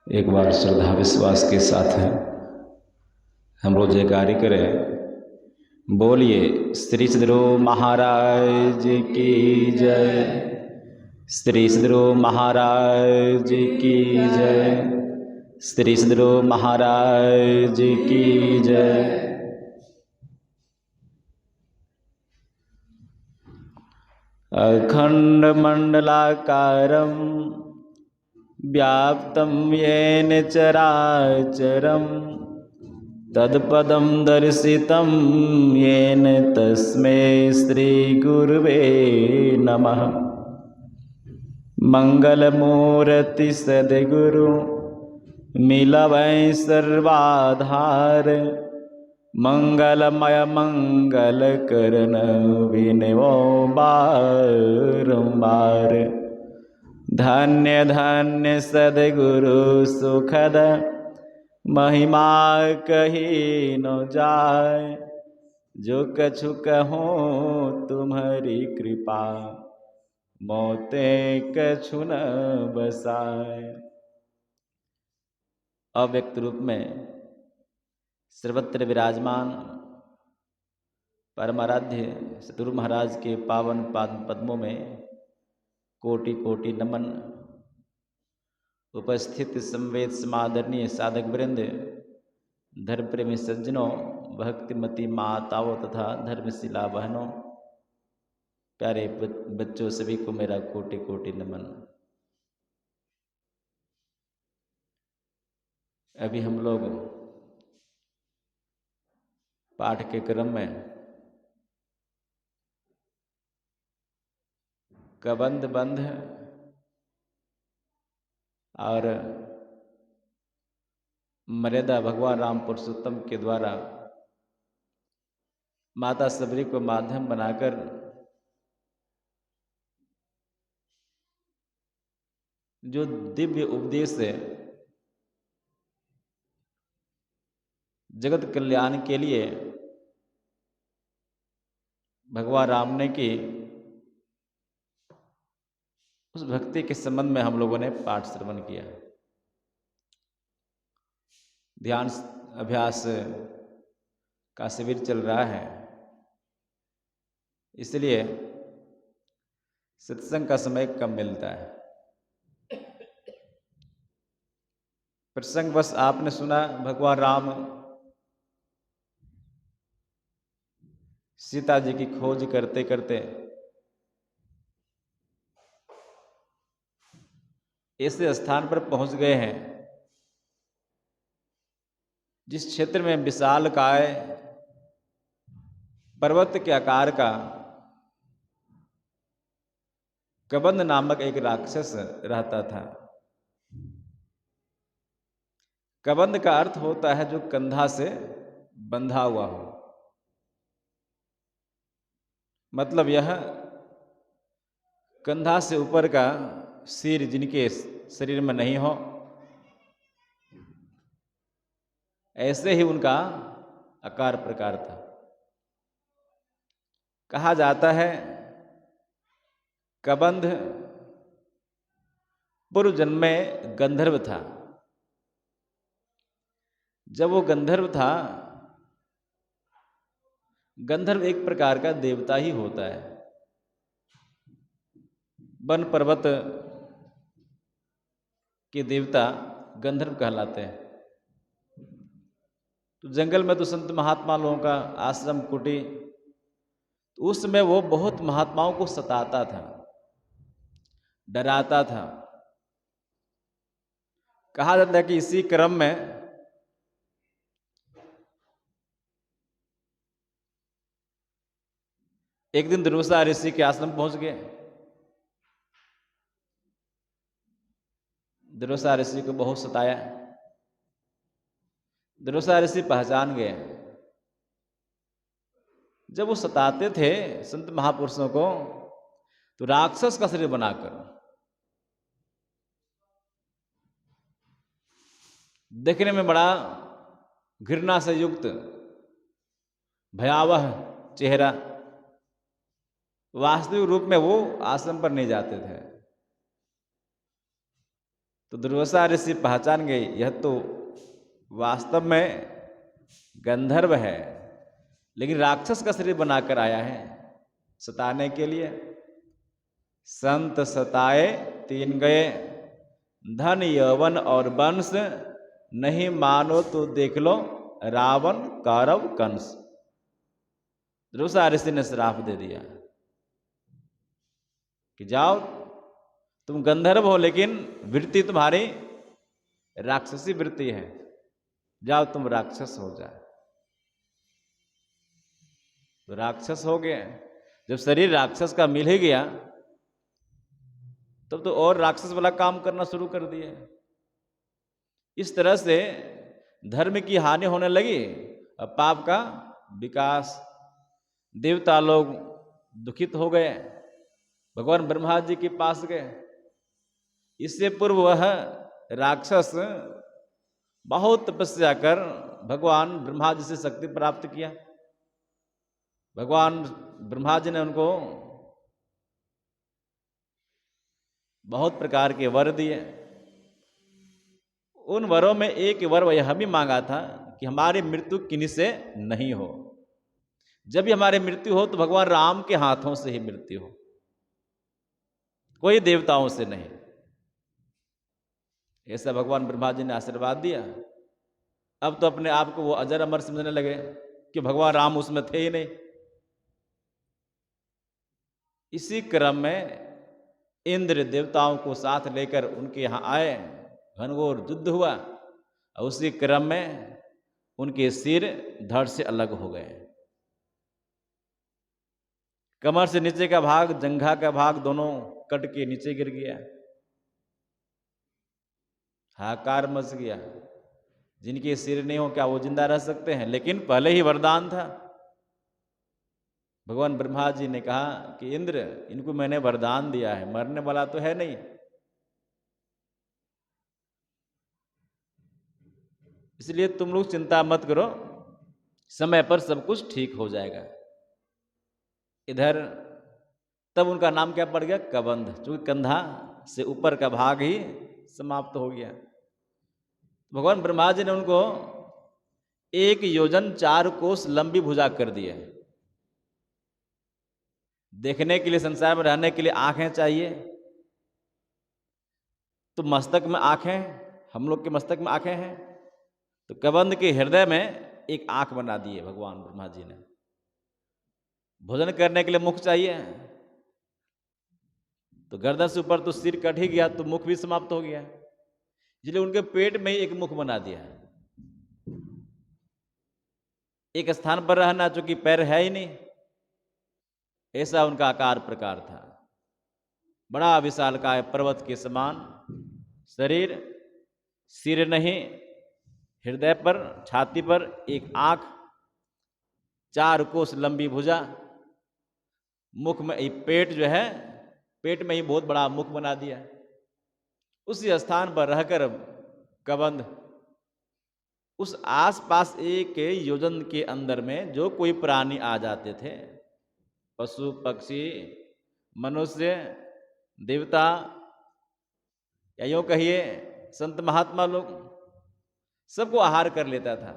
एक बार श्रद्धा विश्वास के साथ हम लोग जयकारी करें। बोलिए श्री सद्गुरु महाराज की जय। श्री सद्गुरु महाराज की जय। श्री सद्गुरु महाराज की जय। अखंड मंडलाकारं व्याप्तं येन चराचरं तत्पदं दर्शितं येन तस्मै श्रीगुरुवे नमः। मंगलमूर्ति सद्गुरु मिलवै सर्वाधार मंगलमय मंगल करन विनवो बारंबार। धन्य धन्य सद्गुरु सुखद महिमा कही न जाय। जो कछु कहो तुम्हारी कृपा मोते कछु न बसाय। अव्यक्त रूप में सर्वत्र विराजमान परमाराध्य सद्गुरु महाराज के पावन पाद पद्मों में कोटि कोटि नमन। उपस्थित संवेद समादरणीय साधक वृंद, धर्म प्रेमी सज्जनों, भक्तिमती माताओं तथा धर्मशिला बहनों, प्यारे बच्चों, सभी को मेरा कोटि कोटि नमन। अभी हम लोग पाठ के क्रम में कबंध बंध और मर्यादा भगवान राम पुरुषोत्तम के द्वारा माता सबरी को माध्यम बनाकर जो दिव्य उपदेश है जगत कल्याण के लिए भगवान राम ने की, उस भक्ति के संबंध में हम लोगों ने पाठ श्रवण किया। ध्यान अभ्यास का शिविर चल रहा है, इसलिए सत्संग का समय कम मिलता है। प्रसंग बस आपने सुना, भगवान राम सीता जी की खोज करते करते ऐसे स्थान पर पहुंच गए हैं जिस क्षेत्र में विशालकाय पर्वत के आकार का कबंध नामक एक राक्षस रहता था। कबंध का अर्थ होता है जो कंधा से बंधा हुआ हो, मतलब यह कंधा से ऊपर का सिर जिनके शरीर में नहीं हो, ऐसे ही उनका आकार प्रकार था। कहा जाता है कबंध पूर्व जन्म में गंधर्व था। जब वो गंधर्व था, गंधर्व एक प्रकार का देवता ही होता है। वन पर्वत के देवता गंधर्व कहलाते हैं। तो जंगल में तो संत महात्मा लोगों का आश्रम कुटी, तो उस समय वो बहुत महात्माओं को सताता था, डराता था। कहा जाता है कि इसी क्रम में एक दिन दुर्वासा ऋषि के आश्रम पहुंच गए। दुर्वासा ऋषि को बहुत सताया। दुर्वासा ऋषि पहचान गए। जब वो सताते थे संत महापुरुषों को, तो राक्षस का शरीर बनाकर, देखने में बड़ा घृणा से युक्त भयावह चेहरा, वास्तविक रूप में वो आश्रम पर नहीं जाते थे। तो दुर्वासा ऋषि पहचान गए, यह तो वास्तव में गंधर्व है, लेकिन राक्षस का शरीर बनाकर आया है सताने के लिए। संत सताए तीन गए, धन यौवन और वंश, नहीं मानो तो देख लो रावण कौरव कंस। दुर्वासा ऋषि ने श्राप दे दिया कि जाओ, तुम गंधर्व हो लेकिन वृत्ति तुम्हारी राक्षसी वृत्ति है, जाओ तुम राक्षस हो जाए। तो राक्षस हो गए। जब शरीर राक्षस का मिल ही गया तब तो और राक्षस वाला काम करना शुरू कर दिया। इस तरह से धर्म की हानि होने लगी और पाप का विकास। देवता लोग दुखित हो गए, भगवान ब्रह्मा जी के पास गए। इससे पूर्व वह राक्षस बहुत तपस्या कर भगवान ब्रह्मा जी से शक्ति प्राप्त किया। भगवान ब्रह्मा जी ने उनको बहुत प्रकार के वर दिए। उन वरों में एक वर यह भी मांगा था कि हमारी मृत्यु किन्हीं से नहीं हो। जब भी हमारी मृत्यु हो तो भगवान राम के हाथों से ही मृत्यु हो, कोई देवताओं से नहीं। ऐसा भगवान ब्रह्मा जी ने आशीर्वाद दिया। अब तो अपने आप को वो अजर अमर समझने लगे कि भगवान राम उसमें थे ही नहीं। इसी क्रम में इंद्र देवताओं को साथ लेकर उनके यहाँ आए, घनघोर युद्ध हुआ और उसी क्रम में उनके सिर धड़ से अलग हो गए। कमर से नीचे का भाग, जंघा का भाग दोनों कट के नीचे गिर गया। हाहाकार मच गया। जिनके सिर नहीं हो क्या वो जिंदा रह सकते हैं? लेकिन पहले ही वरदान था। भगवान ब्रह्मा जी ने कहा कि इंद्र, इनको मैंने वरदान दिया है, मरने वाला तो है नहीं, इसलिए तुम लोग चिंता मत करो, समय पर सब कुछ ठीक हो जाएगा। इधर तब उनका नाम क्या पड़ गया? कबंध, क्योंकि कंधा से ऊपर का भाग ही समाप्त हो गया। भगवान ब्रह्मा जी ने उनको 1 योजन 4 कोस लंबी भुजा कर दी है। देखने के लिए, संसार में रहने के लिए आंखें चाहिए, तो मस्तक में आंखें, हम लोग के मस्तक में आंखें हैं, तो कबंध के हृदय में एक आंख बना दी है भगवान ब्रह्मा जी ने। भोजन करने के लिए मुख चाहिए, तो गर्दन से ऊपर तो सिर कट ही गया, तो मुख भी समाप्त हो गया, इसलिए उनके पेट में ही एक मुख बना दिया। एक स्थान पर रहना, चूंकि पैर है ही नहीं, ऐसा उनका आकार प्रकार था। बड़ा विशालकाय पर्वत के समान शरीर, सिर नहीं, हृदय पर, छाती पर एक आंख, 4 कोस लंबी भुजा, मुख में पेट जो है, पेट में ही बहुत बड़ा मुख बना दिया। उसी स्थान पर रहकर कबंध उस आसपास 1 योजन के अंदर में जो कोई प्राणी आ जाते थे, पशु पक्षी मनुष्य देवता, या यूं कहिए संत महात्मा लोग, सबको आहार कर लेता था।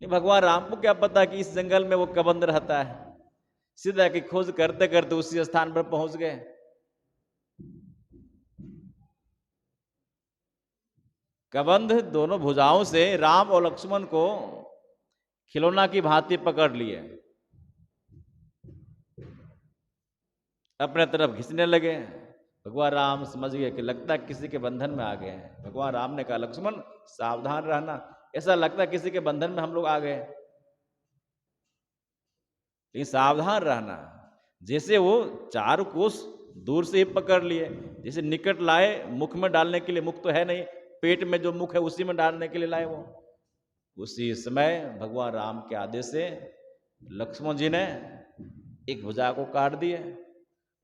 भगवान राम को क्या पता कि इस जंगल में वो कबंध रहता है। सीधा की खोज करते करते उसी स्थान पर पहुंच गए। कबंध दोनों भुजाओं से राम और लक्ष्मण को खिलौना की भांति पकड़ लिए, अपने तरफ खींचने लगे। भगवान राम समझ गए कि लगता किसी के बंधन में आ गए हैं। भगवान राम ने कहा, लक्ष्मण सावधान रहना, ऐसा लगता किसी के बंधन में हम लोग आ गए, लेकिन सावधान रहना। जैसे वो 4 कोस दूर से ही पकड़ लिए, जैसे निकट लाए, मुख में डालने के लिए, मुख तो है नहीं, पेट में जो मुख है उसी में डालने के लिए लाए वो। उसी समय भगवान राम के आदेश से लक्ष्मण जी ने एक भुजा को काट दिए,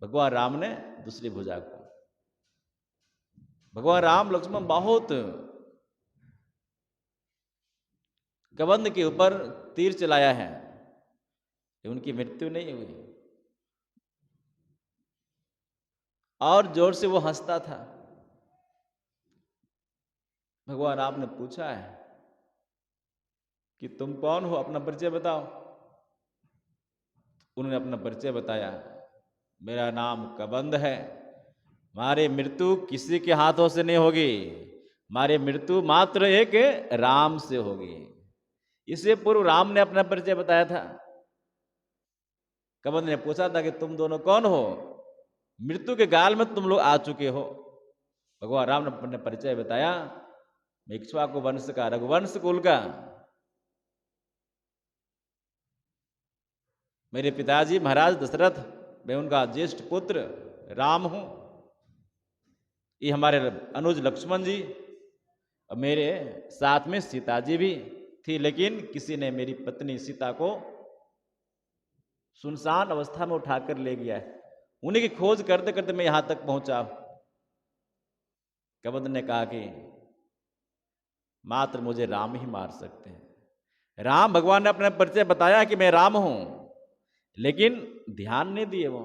भगवान राम ने दूसरी भुजा को। भगवान राम लक्ष्मण बहुत कबंध के ऊपर तीर चलाया है, उनकी मृत्यु नहीं हुई। और जोर से वो हंसता था। भगवान राम ने पूछा है कि तुम कौन हो, अपना परिचय बताओ। उन्होंने अपना परिचय बताया, मेरा नाम कबंध है, हमारी मृत्यु किसी के हाथों से नहीं होगी, हमारी मृत्यु मात्र एक राम से होगी। इससे पूर्व राम ने अपना परिचय बताया था। कबंध ने पूछा था कि तुम दोनों कौन हो, मृत्यु के गाल में तुम लोग आ चुके हो। भगवान राम ने अपना परिचय बताया, मैं इक्ष्वाकु वंश का, रघुवंश कुल का, मेरे पिताजी महाराज दशरथ, मैं उनका ज्येष्ठ पुत्र राम हूं। ये हमारे अनुज लक्ष्मण जी, और मेरे साथ में सीता जी भी थी, लेकिन किसी ने मेरी पत्नी सीता को सुनसान अवस्था में उठाकर ले गया है। उन्हीं की खोज करते करते मैं यहां तक पहुंचा। कबंध ने कहा कि मात्र मुझे राम ही मार सकते हैं। राम, भगवान ने अपना परिचय बताया कि मैं राम हूं, लेकिन ध्यान नहीं दिए वो।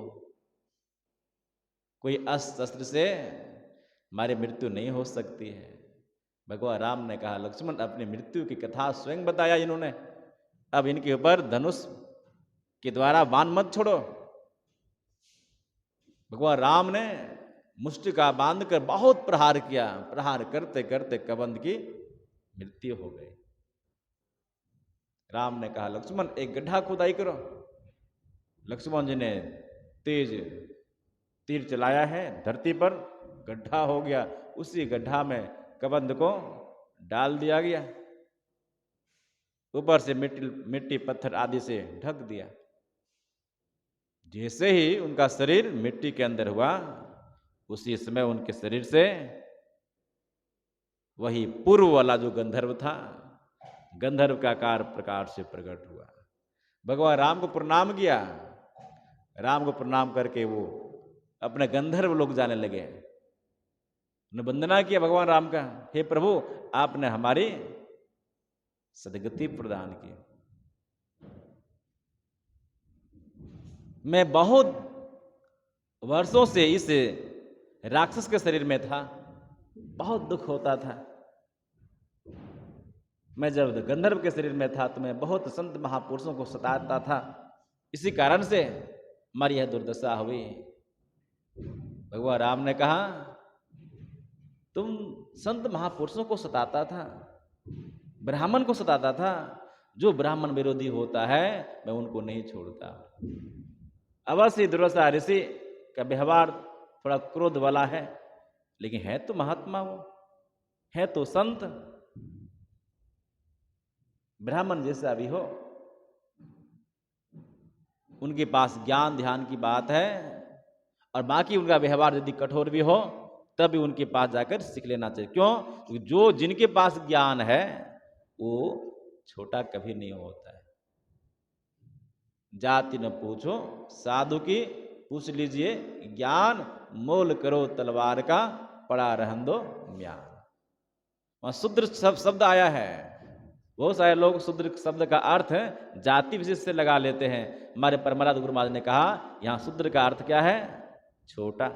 कोई अस्त्र शस्त्र से हमारी मृत्यु नहीं हो सकती है। भगवान राम ने कहा, लक्ष्मण, अपनी मृत्यु की कथा स्वयं बताया इन्होंने, अब इनके ऊपर धनुष के द्वारा बाण मत छोड़ो। भगवान राम ने मुष्टिका बांधकर बहुत प्रहार किया। प्रहार करते करते कबंध की मृत्यु हो गई। राम ने कहा, लक्ष्मण, एक गड्ढा खुदाई करो। लक्ष्मण जी ने तेज तीर चलाया है, धरती पर गड्ढा हो गया। उसी गड्ढा में कबंध को डाल दिया गया, ऊपर से मिट्टी पत्थर आदि से ढक दिया। जैसे ही उनका शरीर मिट्टी के अंदर हुआ, उसी समय उनके शरीर से वही पूर्व वाला जो गंधर्व था, गंधर्व का आकार प्रकार से प्रकट हुआ। भगवान राम को प्रणाम किया। राम को प्रणाम करके वो अपने गंधर्व लोग जाने लगे। उन्हें वंदना किया भगवान राम का, हे प्रभु, आपने हमारी सदगति प्रदान की। मैं बहुत वर्षों से इस राक्षस के शरीर में था, बहुत दुख होता था। मैं जब गंधर्व के शरीर में था तो मैं बहुत संत महापुरुषों को सताता था, इसी कारण से हमारी यह दुर्दशा हुई। भगवान राम ने कहा, तुम संत महापुरुषों को सताता था, ब्राह्मण को सताता था। जो ब्राह्मण विरोधी होता है मैं उनको नहीं छोड़ता। अवश्य दुर्वासा ऋषि का व्यवहार थोड़ा क्रोध वाला है, लेकिन है तो महात्मा, वो है तो संत। ब्राह्मण जैसा भी हो, उनके पास ज्ञान ध्यान की बात है, और बाकी उनका व्यवहार यदि कठोर भी हो तब भी उनके पास जाकर सीख लेना चाहिए। क्यों? क्योंकि जो जिनके पास ज्ञान है वो छोटा कभी नहीं होता है। जाति न पूछो साधु की, पूछ लीजिए ज्ञान, मोल करो तलवार का, पड़ा रहन दो म्यान। वहां शूद्र शब्द आया है। बहुत सारे लोग शूद्र शब्द का अर्थ जाति विशेष से लगा लेते हैं। हमारे परमराध गुरु महाराज ने कहा, यहां शूद्र का अर्थ क्या है? छोटा।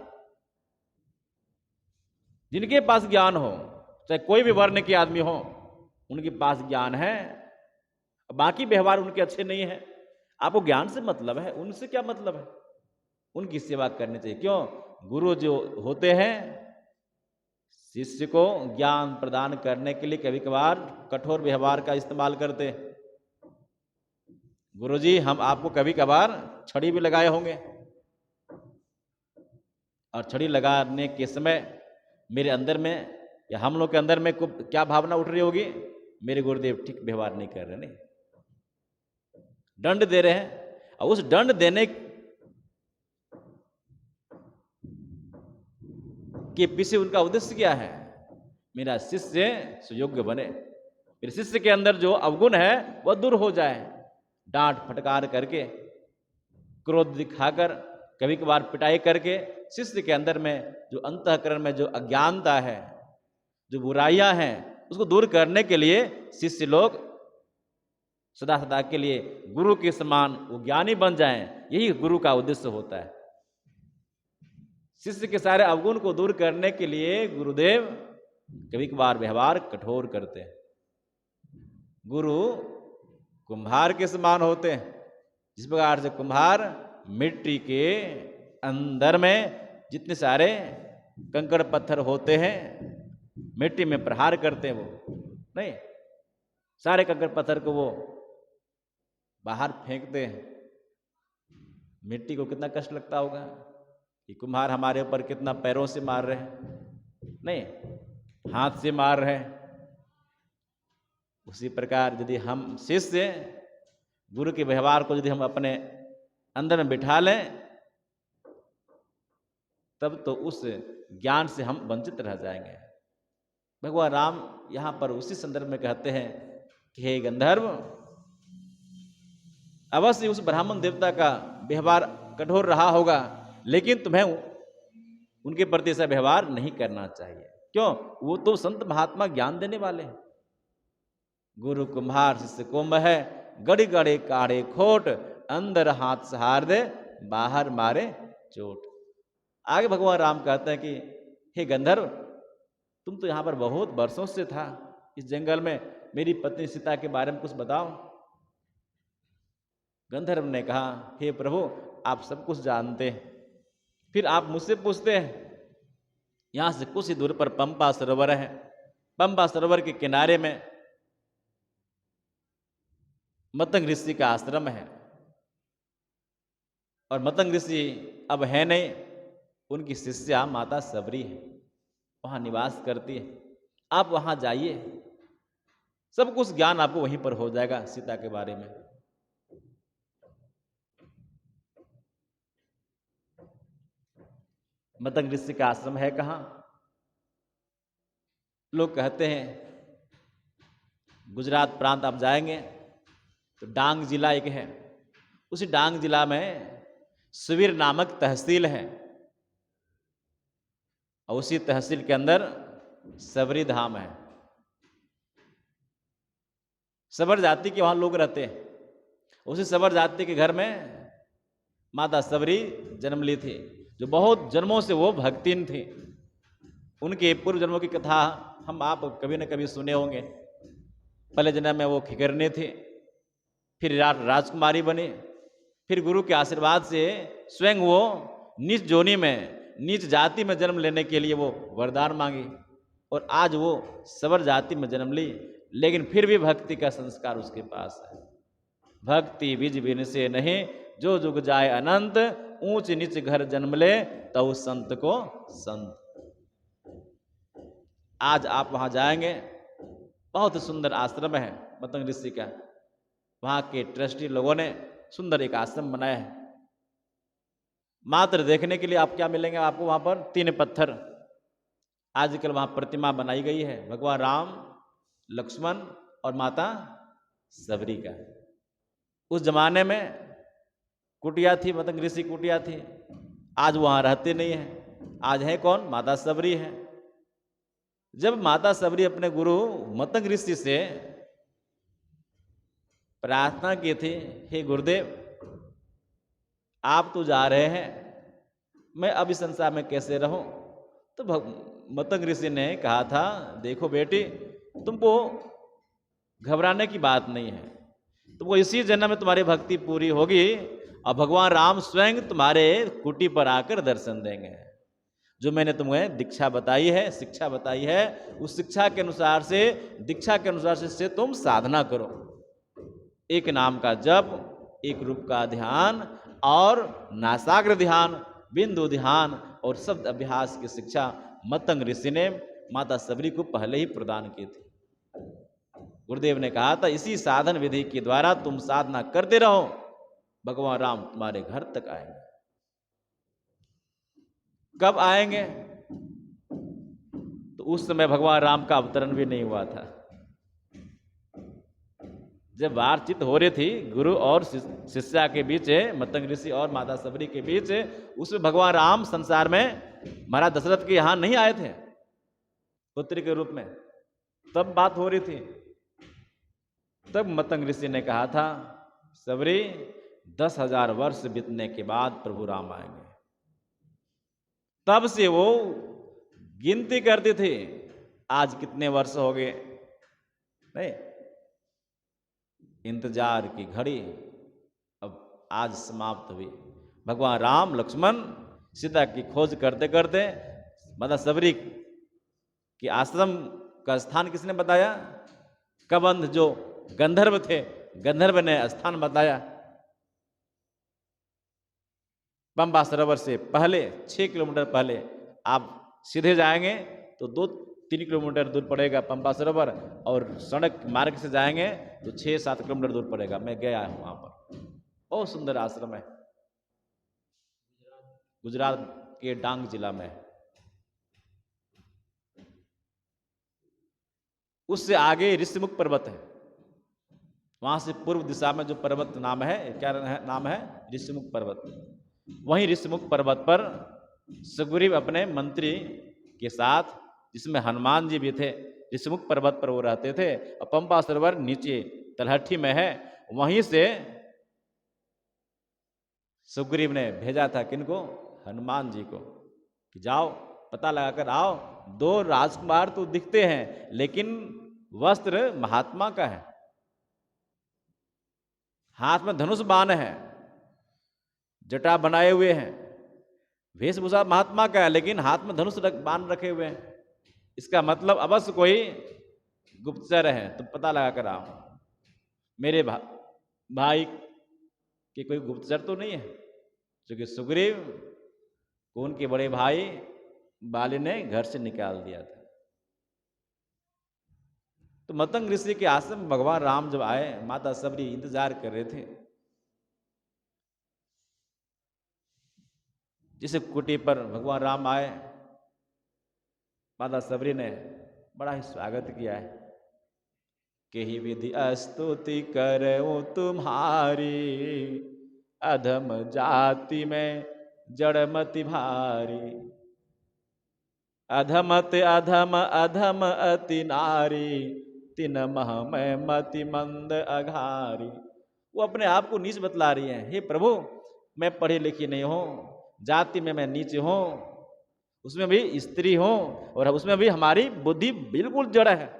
जिनके पास ज्ञान हो, चाहे कोई भी वर्ण के आदमी हो, उनके पास ज्ञान है, बाकी व्यवहार उनके अच्छे नहीं है, आपको ज्ञान से मतलब है, उनसे क्या मतलब है? उनकी सेवा करनी चाहिए। क्यों? गुरु जो होते हैं शिष्य को ज्ञान प्रदान करने के लिए कभी कभार कठोर व्यवहार का इस्तेमाल करते हैं। गुरुजी, हम आपको कभी कभार छड़ी भी लगाए होंगे, और छड़ी लगाने के समय मेरे अंदर में या हम लोग के अंदर में क्या भावना उठ रही होगी? मेरे गुरुदेव ठीक व्यवहार नहीं कर रहे, नहीं, दंड दे रहे हैं। और उस दंड देने के पीछे उनका उद्देश्य क्या है? मेरा शिष्य सुयोग्य बने, मेरे शिष्य के अंदर जो अवगुण है वह दूर हो जाए। डांट फटकार करके, क्रोध दिखाकर, कभी कभार पिटाई करके शिष्य के अंदर में जो अंतःकरण में जो अज्ञानता है, जो बुराइयां हैं, उसको दूर करने के लिए शिष्य लोग सदा सदा के लिए गुरु के समान वो ज्ञानी बन जाएं। यही गुरु का उद्देश्य होता है। शिष्य के सारे अवगुण को दूर करने के लिए गुरुदेव कभी कभार व्यवहार कठोर करते हैं। गुरु कुम्हार के समान होते हैं। जिस प्रकार से कुम्हार मिट्टी के अंदर में जितने सारे कंकड़ पत्थर होते हैं मिट्टी में प्रहार करते हैं, वो नहीं, सारे कंकड़ पत्थर को वो बाहर फेंकते हैं। मिट्टी को कितना कष्ट लगता होगा कि कुम्हार हमारे ऊपर कितना पैरों से मार रहे हैं, नहीं, हाथ से मार रहे हैं। उसी प्रकार यदि हम शिष्य गुरु के व्यवहार को यदि हम अपने अंदर में बिठा लें तब तो उस ज्ञान से हम वंचित रह जाएंगे। भगवान राम यहाँ पर उसी संदर्भ में कहते हैं कि हे गंधर्व, अवश्य उस ब्राह्मण देवता का व्यवहार कठोर रहा होगा, लेकिन तुम्हें उनके प्रति ऐसा व्यवहार नहीं करना चाहिए। क्यों? वो तो संत महात्मा ज्ञान देने वाले हैं। गुरु कुम्हार शिष्य कुंभ है, गड़ी गड़े काढ़े खोट, अंदर हाथ सहार दे बाहर मारे चोट। आगे भगवान राम कहते हैं कि हे गंधर्व, तुम तो यहाँ पर बहुत वर्षों से था इस जंगल में, मेरी पत्नी सीता के बारे में कुछ बताओ। गंधर्व ने कहा, हे प्रभु, आप सब कुछ जानते हैं, फिर आप मुझसे पूछते हैं। यहाँ से कुछ ही दूर पर पंपा सरोवर है। पंपा सरोवर के किनारे में मतंग ऋषि का आश्रम है, और मतंग ऋषि अब है नहीं, उनकी शिष्या माता सबरी है, वहाँ निवास करती है। आप वहाँ जाइए, सब कुछ ज्ञान आपको वहीं पर हो जाएगा सीता के बारे में। मतंग ऋषि का आश्रम है कहाँ? लोग कहते हैं गुजरात प्रांत आप जाएंगे तो डांग जिला एक है, उसी डांग जिला में सुवीर नामक तहसील है, और उसी तहसील के अंदर सबरी धाम है। सबर जाति के वहां लोग रहते हैं। उसी सबर जाति के घर में माता सबरी जन्म ली थी, जो बहुत जन्मों से वो भक्तिन थी। उनके पूर्व जन्मों की कथा हम आप कभी न कभी सुने होंगे। पहले जन्म में वो खिकरनी थी, फिर राजकुमारी बनी, फिर गुरु के आशीर्वाद से स्वयं वो नीच जोनी में, नीच जाति में जन्म लेने के लिए वो वरदान मांगी, और आज वो सबर जाति में जन्म ली, लेकिन फिर भी भक्ति का संस्कार उसके पास है। भक्ति बीज बिन से नहीं, जो जुग जाए अनंत, ऊंच नीच घर जन्म ले तो संत को संत। आज आप वहां जाएंगे, बहुत सुंदर आश्रम है मतंग ऋषि का। वहां के ट्रस्टी लोगों ने सुंदर एक आश्रम बनाया है। मात्र देखने के लिए आप क्या मिलेंगे आपको वहां पर? 3 पत्थर। आजकल वहां प्रतिमा बनाई गई है भगवान राम, लक्ष्मण और माता सबरी का। उस जमाने में कुटिया थी, मतंग ऋषि कुटिया थी, आज वहां रहते नहीं है। आज है कौन? माता सबरी है। जब माता सबरी अपने गुरु मतंग ऋषि से प्रार्थना की थी, हे गुरुदेव, आप तो जा रहे हैं, मैं अब इस संसार में कैसे रहूं? तो मतंग ऋषि ने कहा था, देखो बेटी, तुमको घबराने की बात नहीं है, तुमको इसी जन्म में तुम्हारी भक्ति पूरी होगी, और भगवान राम स्वयं तुम्हारे कुटी पर आकर दर्शन देंगे। जो मैंने तुम्हें दीक्षा बताई है, शिक्षा बताई है, उस शिक्षा के अनुसार से, दीक्षा के अनुसार से तुम साधना करो। एक नाम का जप, एक रूप का ध्यान, और नासाग्र ध्यान, बिंदु ध्यान और शब्द अभ्यास की शिक्षा मतंग ऋषि ने माता सबरी को पहले ही प्रदान की थी। गुरुदेव ने कहा था, इसी साधन विधि के द्वारा तुम साधना करते रहो, भगवान राम तुम्हारे घर तक आएंगे। कब आएंगे? तो उस समय भगवान राम का अवतरण भी नहीं हुआ था। जब बातचीत हो रही थी गुरु और शिष्या के बीच, मतंग ऋषि और माता सबरी के बीच, उसमें भगवान राम संसार में महाराज दशरथ के यहां नहीं आए थे पुत्र के रूप में, तब बात हो रही थी। तब मतंग ऋषि ने कहा था, सबरी, 10,000 वर्ष बीतने के बाद प्रभु राम आएंगे। तब से वो गिनती करती थी आज कितने वर्ष हो गए, नहीं, इंतजार की घड़ी अब आज समाप्त हुई। भगवान राम लक्ष्मण सीता की खोज करते करते माता सबरी के आश्रम का स्थान किसने बताया? कबंध जो गंधर्व थे, गंधर्व ने स्थान बताया। पंबा सरोवर से पहले 6 किलोमीटर पहले आप सीधे जाएंगे तो 2-3 किलोमीटर दूर पड़ेगा पंबा सरोवर, और सड़क मार्ग से जाएंगे तो 6-7 किलोमीटर दूर पड़ेगा। मैं गया हूं वहां पर, बहुत सुंदर आश्रम है, गुजरात के डांग जिला में। उससे आगे ऋषिमुख पर्वत है, वहां से पूर्व दिशा में जो पर्वत नाम है, क्या नाम है? ऋषिमुख पर्वत। वहीं ऋषिमुख पर्वत पर सुग्रीव अपने मंत्री के साथ, जिसमें हनुमान जी भी थे, ऋषिमुख पर्वत पर वो रहते थे। और पंपा सरोवर नीचे तलहटी में है। वहीं से सुग्रीव ने भेजा था किनको? हनुमान जी को, कि जाओ पता लगाकर आओ। 2 राजकुमार तो दिखते हैं लेकिन वस्त्र महात्मा का है, हाथ में धनुष बाण है, जटा बनाए हुए हैं, वेशभूषा महात्मा का है, लेकिन हाथ में धनुष बाण रखे हुए हैं। इसका मतलब अवश्य कोई गुप्तचर है, तो पता लगा कर आओ। मेरे भाई के कोई गुप्तचर तो नहीं है, क्योंकि सुग्रीव को उनके बड़े भाई बाली ने घर से निकाल दिया था। तो मतंग ऋषि के आश्रम में भगवान राम जब आए, माता सबरी इंतजार कर रहे थे। जिस कुटी पर भगवान राम आए, माता सबरी ने बड़ा ही स्वागत किया है कि ही विधि स्तुति करो तुम्हारी, अधम जाति में जड़मति भारी। अधमत अधम अधम अति नारी, तिन मह में मति मंद अघारी। वो अपने आप को नीच बतला रही है, हे प्रभु मैं पढ़ी लिखी नहीं हूं, जाति में मैं नीच हूं, उसमें भी स्त्री हूं, और उसमें भी हमारी बुद्धि बिल्कुल जड़ है।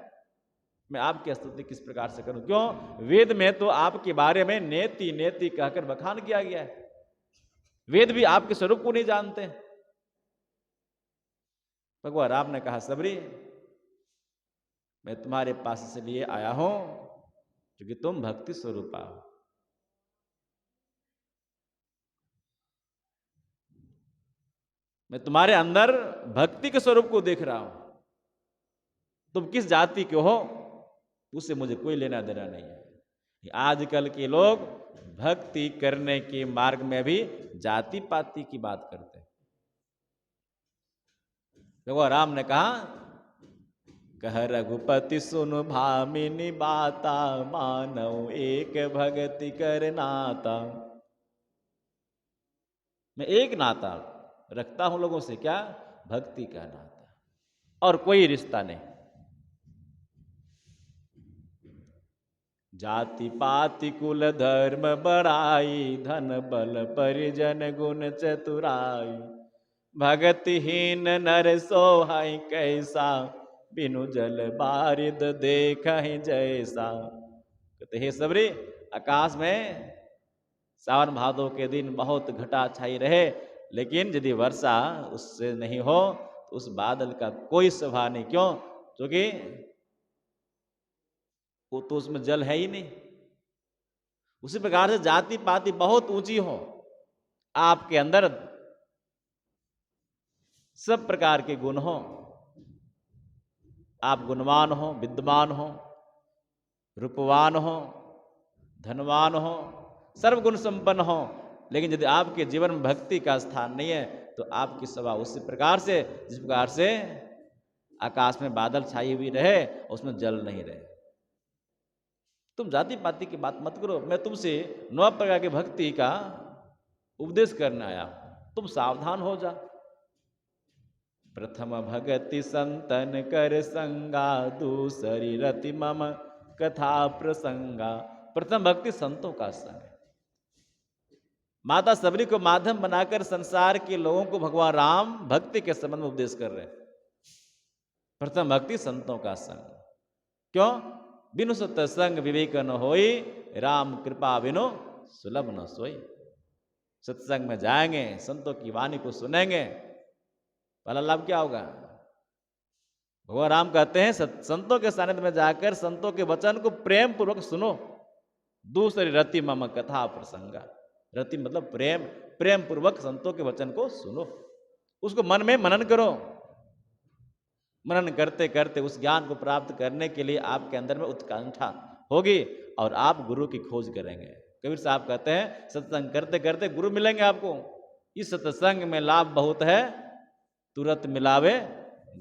मैं आपकी स्तुति किस प्रकार से करूं? क्यों? वेद में तो आपके बारे में नेति नेति कहकर बखान किया गया है। वेद भी आपके स्वरूप को नहीं जानते। भगवान राम ने कहा, सबरी मैं तुम्हारे पास इसलिए आया हूं क्योंकि तुम भक्ति स्वरूपा हो। मैं तुम्हारे अंदर भक्ति के स्वरूप को देख रहा हूं। तुम किस जाति के हो उससे मुझे कोई लेना देना नहीं है। आजकल के लोग भक्ति करने के मार्ग में भी जाति पाति की बात करते हैं। भगवान राम ने कहा, कह रघुपति सुन भामिनी बाता, मानव एक भगति कर नाता। मैं एक नाता रखता हूं लोगों से, क्या? भक्ति का नाता, और कोई रिश्ता नहीं। जाति पाति कुल धर्म बड़ाई, धन बल परिजन गुण चतुराई। भगतिहीन नर सोहाई कैसा, बिनु जल बारिद देखहि जैसा। कहते हे सबरी, आकाश में सावन भादों के दिन बहुत घटा छाई रहे, लेकिन यदि वर्षा उससे नहीं हो तो उस बादल का कोई शोभा नहीं। क्यों? क्योंकि वो तो उसमें जल है ही नहीं। उसी प्रकार से जाति पाति बहुत ऊंची हो, आपके अंदर सब प्रकार के गुण हो, आप गुणवान हो, विद्वान हो, रूपवान हो, धनवान हो, सर्वगुण संपन्न हो, लेकिन यदि आपके जीवन में भक्ति का स्थान नहीं है तो आपकी सभा उसी प्रकार से, जिस प्रकार से आकाश में बादल छाई हुई रहे उसमें जल नहीं रहे। तुम जाति पाति की बात मत करो, मैं तुमसे 9 प्रकार की भक्ति का उपदेश करने आया, तुम सावधान हो जा। प्रथम भगति संतन कर संगा, दूसरी रति मम कथा प्रसंगा। प्रथम भक्ति संतों का संग है। माता सबरी को माध्यम बनाकर संसार के लोगों को भगवान राम भक्ति के संबंध में उपदेश कर रहे हैं। प्रथम भक्ति संतों का संग। क्यों? बिनु सत्संग विवेक न होई, राम कृपा बिनु सुलभ न सोई। सत्संग में जाएंगे, संतों की वाणी को सुनेंगे, पहला लाभ क्या होगा? भगवान राम कहते हैं संतों के सानिध्य में जाकर संतों के वचन को प्रेम पूर्वक सुनो। दूसरी रति मम कथा प्रसंगा। रति मतलब प्रेम, प्रेम पूर्वक संतों के वचन को सुनो, उसको मन में मनन करो। मनन करते करते उस ज्ञान को प्राप्त करने के लिए आपके अंदर में उत्कंठा होगी और आप गुरु की खोज करेंगे। कबीर साहब कहते हैं सत्संग करते करते गुरु मिलेंगे आपको। इस सत्संग में लाभ बहुत है, तुरंत मिलावे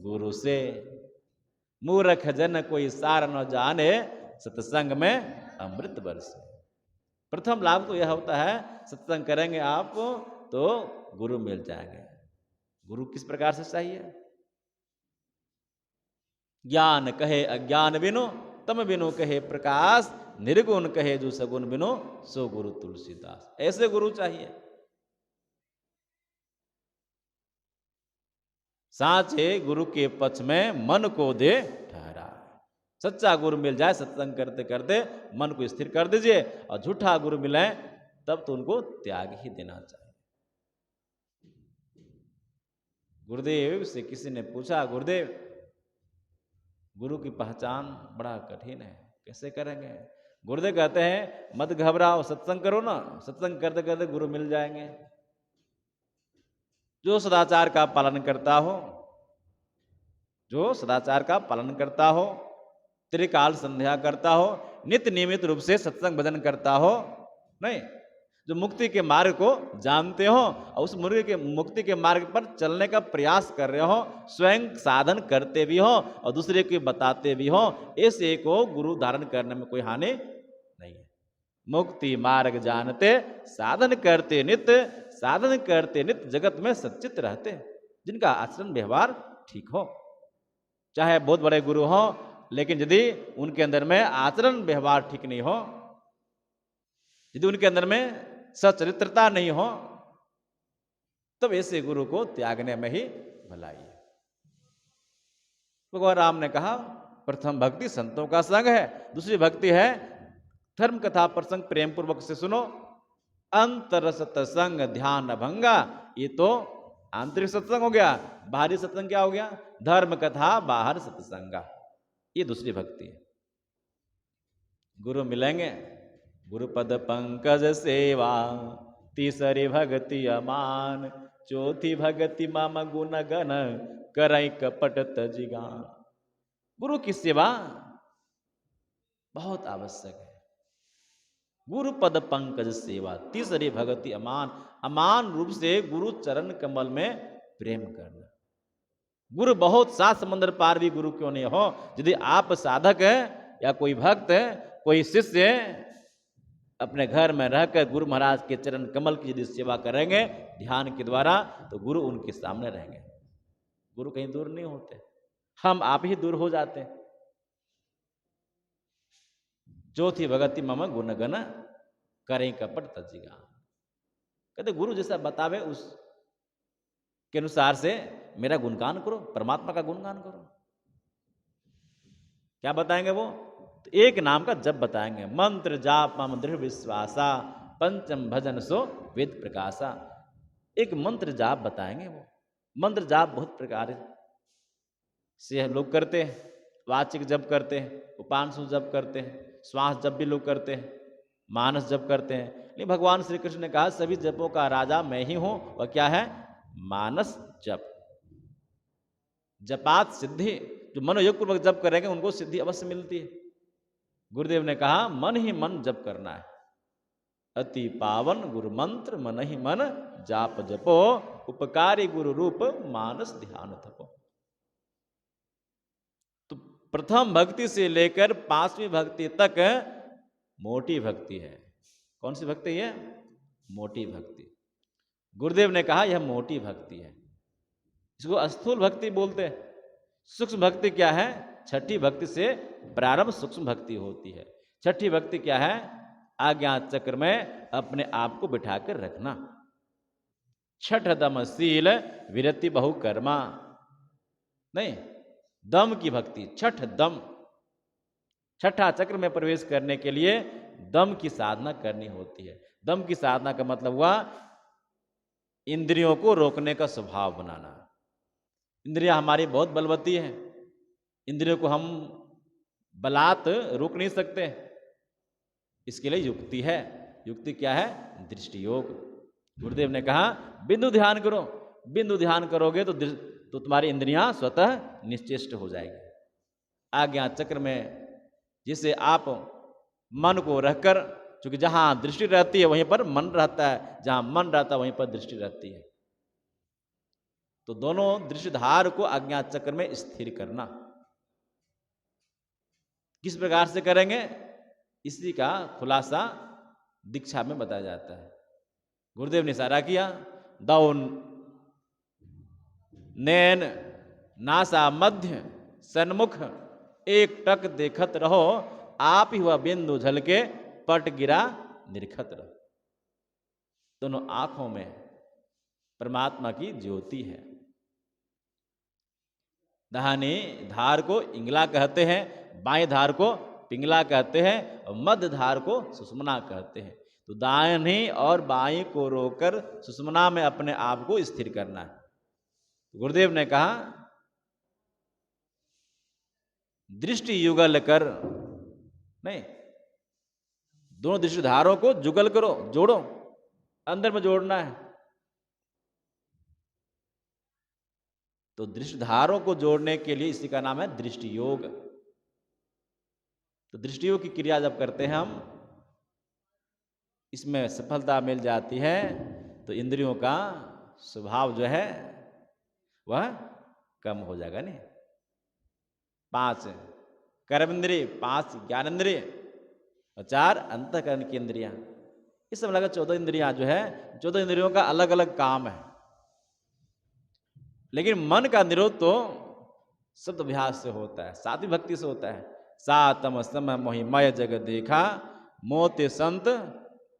गुरु से। मूर्ख जन कोई सार न जाने, सत्संग में अमृत बरसे। प्रथम लाभ तो यह होता है, सत्संग करेंगे आप तो गुरु मिल जाएंगे। गुरु किस प्रकार से चाहिए? ज्ञान कहे अज्ञान बिनु, तम बिनु कहे प्रकाश, निर्गुण कहे जो सगुण बिनु, सो गुरु तुलसीदास। ऐसे गुरु चाहिए। साचे गुरु के पक्ष में मन को दे ठहरा। सच्चा गुरु मिल जाए सत्संग करते करते मन को स्थिर कर दीजिए, और झूठा गुरु मिले तब तो उनको त्याग ही देना चाहिए। गुरुदेव से किसी ने पूछा, गुरुदेव गुरु की पहचान बड़ा कठिन है, कैसे करेंगे? गुरुदेव कहते हैं मत घबराओ, सत्संग करो ना, सत्संग करते करते गुरु मिल जाएंगे। जो सदाचार का पालन करता हो, जो सदाचार का पालन करता हो, त्रिकाल संध्या करता हो, नित्य नियमित रूप से सत्संग भजन करता हो, नहीं, जो मुक्ति के मार्ग को जानते हो और उस मुक्ति के मार्ग पर चलने का प्रयास कर रहे हो, स्वयं साधन करते भी हो और दूसरे को बताते भी हो, ऐसे को गुरु धारण करने में कोई हानि नहीं है। मुक्ति मार्ग जानते, साधन करते नित्य, साधन करते नित्य जगत में सच्चित रहते, जिनका आचरण व्यवहार ठीक हो। चाहे बहुत बड़े गुरु हो, लेकिन यदि उनके अंदर में आचरण व्यवहार ठीक नहीं हो, यदि उनके अंदर में सचरित्रता नहीं हो, तब ऐसे गुरु को त्यागने में ही भलाई है। भगवान राम ने कहा प्रथम भक्ति संतों का संग है, दूसरी भक्ति है धर्म कथा प्रसंग प्रेम पूर्वक से सुनो। अंतर सत्संग ध्यान भंगा, ये तो आंतरिक सत्संग हो गया। बाहरी सत्संग क्या हो गया? धर्म कथा बाहर सत्संगा, ये दूसरी भक्ति है। गुरु मिलेंगे, गुरुपद पंकज सेवा, तीसरी भक्ति अमान, चौथी भक्ति मम गुण गण, करई कपट तजिगान। गुरु की सेवा बहुत आवश्यक है। गुरुपद पंकज सेवा, तीसरी भक्ति अमान, अमान रूप से गुरु चरण कमल में प्रेम करना। गुरु बहुत सात समंदर पार भी गुरु क्यों नहीं हो, यदि आप साधक है या कोई भक्त है, कोई शिष्य अपने घर में रहकर गुरु महाराज के चरण कमल की यदि सेवा करेंगे ध्यान के द्वारा, तो गुरु उनके सामने रहेंगे। गुरु कहीं दूर नहीं होते, हम आप ही दूर हो जाते हैं। चौथी भगति मम गुण गण, करें कपट तजिगा। कहते गुरु जैसा बतावे उस के अनुसार से मेरा गुणगान करो, परमात्मा का गुणगान करो। क्या बताएंगे वो? तो एक नाम का जप बताएंगे, मंत्र जाप मम दृढ़ विश्वासा, पंचम भजन सो वेद प्रकाशा। एक मंत्र जाप बताएंगे वो। मंत्र जाप बहुत प्रकार से लोग करते हैं, वाचिक जप करते हैं, उपांशु जप करते हैं, श्वास जप भी लोग करते हैं, मानस जप करते हैं। लेकिन भगवान श्री कृष्ण ने कहा सभी जपों का राजा मैं ही हूं, वह क्या है? मानस जप। जपात सिद्धि, जो मनोयोग पूर्वक जप करेंगे उनको सिद्धि अवश्य मिलती है। गुरुदेव ने कहा मन ही मन जप करना है, अति पावन गुरु मंत्र मन ही मन जाप जपो, उपकारी गुरु रूप मानस ध्यान तपो। तो प्रथम भक्ति से लेकर पांचवी भक्ति तक मोटी भक्ति है। कौन सी भक्ति है? मोटी भक्ति। गुरुदेव ने कहा यह मोटी भक्ति है, इसको स्थूल भक्ति बोलते हैं। सूक्ष्म भक्ति क्या है? छठी भक्ति से प्रारंभ सूक्ष्म भक्ति होती है। छठी भक्ति क्या है? आज्ञा चक्र में अपने आप को बिठाकर रखना। छठ दम शील विरति बहु कर्मा, नहीं, दम की भक्ति, छठ दम, छठा चक्र में प्रवेश करने के लिए दम की साधना करनी होती है। दम की साधना का मतलब हुआ इंद्रियों को रोकने का स्वभाव बनाना। इंद्रियां हमारी बहुत बलवती हैं, इंद्रियों को हम बलात् रोक नहीं सकते। इसके लिए युक्ति है। युक्ति क्या है? दृष्टि योग। गुरुदेव ने कहा बिंदु ध्यान करो, बिंदु ध्यान करोगे तो तुम्हारी इंद्रियां स्वतः निश्चेष्ट हो जाएगी। आज्ञा चक्र में जिसे आप मन को रखकर, क्योंकि जहां दृष्टि रहती है वहीं पर मन रहता है, जहां मन रहता है वहीं पर दृष्टि रहती है। तो दोनों दृष्टिधार को आज्ञा चक्र में स्थिर करना किस प्रकार से करेंगे, इसी का खुलासा दीक्षा में बताया जाता है। गुरुदेव ने इशारा किया, दौ नैन नासा मध्य सन्मुख एक टक देखत रहो, आप ही वह बिंदु झलके पट गिरा निरखत रहो। दोनों आंखों में परमात्मा की ज्योति है। दाहिनी धार को इंगला कहते हैं, बाएं धार को पिंगला कहते हैं और मध्य धार को सुषुम्ना कहते हैं। तो दाहिनी और बाएं को रोककर सुषुम्ना में अपने आप को स्थिर करना है। गुरुदेव ने कहा दृष्टि युगल कर, नहीं, दोनों दृष्टिधारों को जुगल करो, जोड़ो, अंदर में जोड़ना है। तो दृष्टिधारों को जोड़ने के लिए इसी का नाम है दृष्टि योग। तो दृष्टि योग की क्रिया जब करते हैं हम, इसमें सफलता मिल जाती है तो इंद्रियों का स्वभाव जो है वह कम हो जाएगा। नहीं, 5 कर्म इंद्रिय, 5 ज्ञान इंद्रिय और 4 अंतःकरण की इंद्रियां। इस सब लगा 14 इंद्रियां जो है, 14 इंद्रियों का अलग अलग काम है। लेकिन मन का निरोध तो शब्द अभ्यास से होता है, सात्विक भक्ति से होता है। सातम सम मोहिमय जग देखा, मोते संत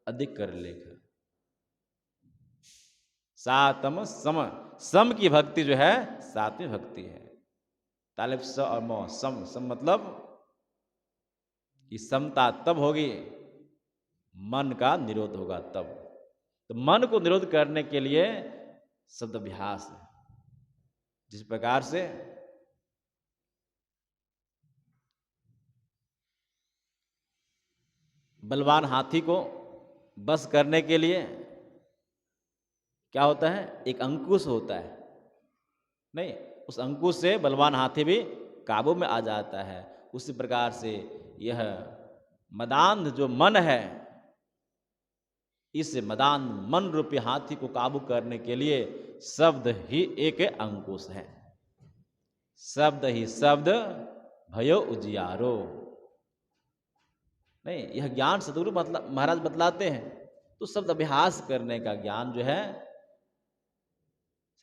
अधिक कर लेखा। सातम सम, सम की भक्ति जो है सात्विक भक्ति है। तालिब स और मो, सम, सम मतलब कि समता तब होगी मन का निरोध होगा तब। तो मन को निरोध करने के लिए शब्द अभ्यास है। जिस प्रकार से बलवान हाथी को बस करने के लिए क्या होता है, एक अंकुश होता है, नहीं, उस अंकुश से बलवान हाथी भी काबू में आ जाता है। उसी प्रकार से यह मदान जो मन है, इस मदान मन रूपी हाथी को काबू करने के लिए शब्द ही एक अंकुश है। शब्द ही शब्द भयो उजियारो। नहीं, यह ज्ञान सतगुरु महाराज बतलाते हैं। तो शब्द अभ्यास करने का ज्ञान जो है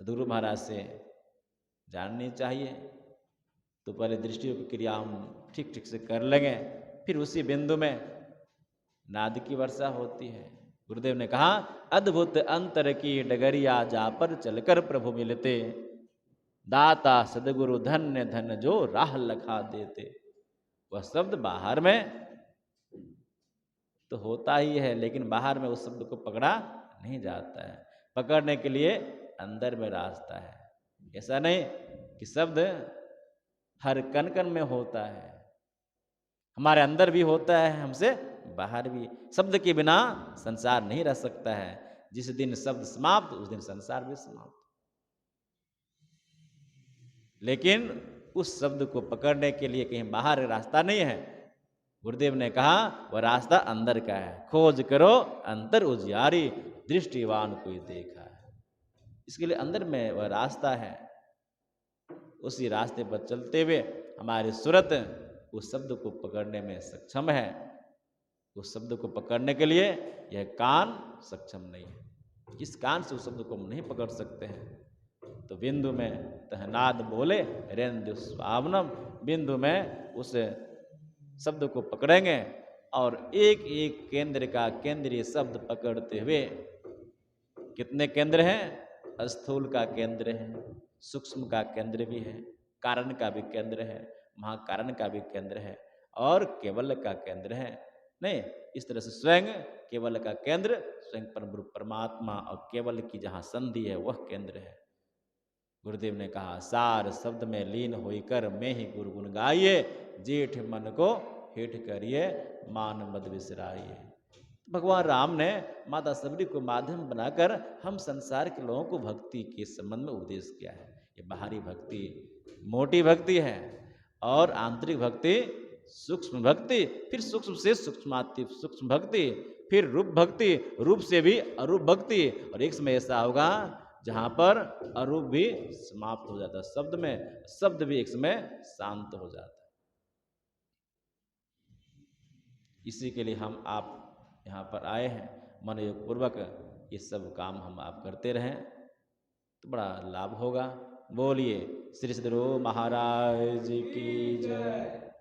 सतगुरु महाराज से जाननी चाहिए। तो पहले दृष्टि की क्रिया हम ठीक ठीक से कर लेंगे, फिर उसी बिंदु में नाद की वर्षा होती है। गुरुदेव ने कहा अद्भुत अंतर की डगरिया जा पर चलकर प्रभु मिलते, दाता सदगुरु धन्य धन जो राह लखा देते। वह शब्द बाहर में तो होता ही है, लेकिन बाहर में उस शब्द को पकड़ा नहीं जाता है। पकड़ने के लिए अंदर में रास्ता है। ऐसा नहीं कि शब्द हर कण कण में होता है, हमारे अंदर भी होता है, हमसे बाहर भी। शब्द के बिना संसार नहीं रह सकता है। जिस दिन शब्द समाप्त उस दिन संसार भी समाप्त। लेकिन उस शब्द को पकड़ने के लिए कहीं बाहर रास्ता नहीं है। गुरुदेव ने कहा वह रास्ता अंदर का है। खोज करो अंतर उजियारी, दृष्टिवान कोई देखा है। इसके लिए अंदर में वह रास्ता है। उसी रास्ते पर चलते हुए हमारी सूरत उस शब्द को पकड़ने में सक्षम है। उस शब्द को पकड़ने के लिए यह कान सक्षम नहीं है। किस कान से उस शब्द को हम नहीं पकड़ सकते हैं। तो बिंदु में तहनाद बोले रेंद्र स्वावनम, बिंदु में उस शब्द को पकड़ेंगे और एक एक केंद्र का केंद्रीय शब्द पकड़ते हुए, कितने केंद्र हैं, स्थूल का केंद्र है, सूक्ष्म का केंद्र भी है, कारण का भी केंद्र है, महाकारण का भी केंद्र है और केवल का केंद्र है। नहीं, इस तरह से स्वयं केवल का केंद्र स्वयं परम परमात्मा और केवल की जहाँ संधि है वह केंद्र है। गुरुदेव ने कहा सार शब्द में लीन होकर मैं ही गुरु गुण गाइए, जेठ मन को हेठ करिए मान मद विसराइए। भगवान राम ने माता सबरी को माध्यम बनाकर हम संसार के लोगों को भक्ति के संबंध में उपदेश किया है। ये बाहरी भक्ति मोटी भक्ति है और आंतरिक भक्ति सूक्ष्म भक्ति, फिर सूक्ष्म से सूक्ष्माति सूक्ष्म भक्ति, फिर रूप भक्ति, रूप से भी अरूप भक्ति, और एक समय ऐसा होगा जहां पर अरूप भी समाप्त हो जाता है शब्द में, शब्द भी एक समय शांत हो जाता है। इसी के लिए हम आप यहाँ पर आए हैं, मनोयोग पूर्वक ये सब काम हम आप करते रहें तो बड़ा लाभ होगा। बोलिए श्री सद्गुरु महाराज की जय।